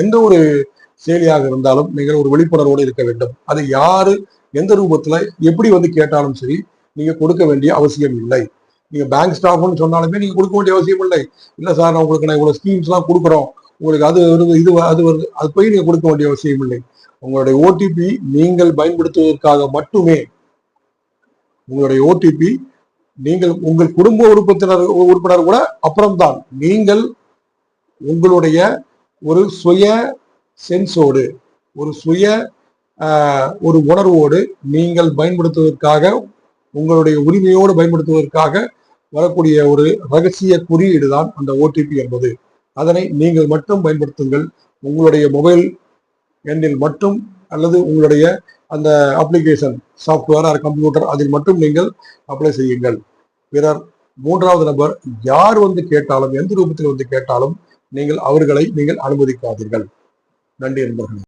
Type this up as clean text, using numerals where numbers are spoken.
எந்த ஒரு செயலியாக இருந்தாலும் நீங்கள் ஒரு விழிப்புணர்வோடு இருக்க வேண்டும். அது யாரு எந்த ரூபத்துல எப்படி வந்து கேட்டாலும் சரி நீங்க கொடுக்க வேண்டிய அவசியம் இல்லை. நீங்க பேங்க் ஸ்டாஃப்னு சொன்னாலுமே நீங்க கொடுக்க வேண்டிய அவசியம் இல்லை. இல்ல சார் நான் இவ்வளவு ஸ்கீம்ஸ் எல்லாம் கொடுக்குறோம், உங்களுக்கு அது வருது இது அது வருது, அது போய் நீங்க கொடுக்க வேண்டிய அவசியம் இல்லை. உங்களுடைய ஓடிபி நீங்கள் பயன்படுத்துவதற்காக மட்டுமே. உங்களுடைய ஓடிபி நீங்கள் உங்கள் குடும்ப உறுப்பினர் கூட அப்புறம்தான். நீங்கள் உங்களுடைய ஒரு சுய சென்ஸோடு ஒரு சுய ஒரு உணர்வோடு நீங்கள் பயன்படுத்துவதற்காக உங்களுடைய உரிமையோடு பயன்படுத்துவதற்காக வரக்கூடிய ஒரு ரகசிய குறியீடு தான் அந்த ஓடிபி என்பது. அதனை நீங்கள் மட்டும் பயன்படுத்துங்கள். உங்களுடைய மொபைல் எண்ணில் மட்டும் அல்லது உங்களுடைய அந்த அப்ளிகேஷன் சாஃப்ட்வேர் ஆர் கம்ப்யூட்டர் அதில் மட்டும் நீங்கள் அப்ளை செய்யுங்கள். பிறர் மூன்றாவது நபர் யார் வந்து கேட்டாலும் எந்த ரூபத்தில் வந்து கேட்டாலும் நீங்கள் அவர்களை நீங்கள் அனுமதிக்காதீர்கள். நன்றி நண்பர்களே.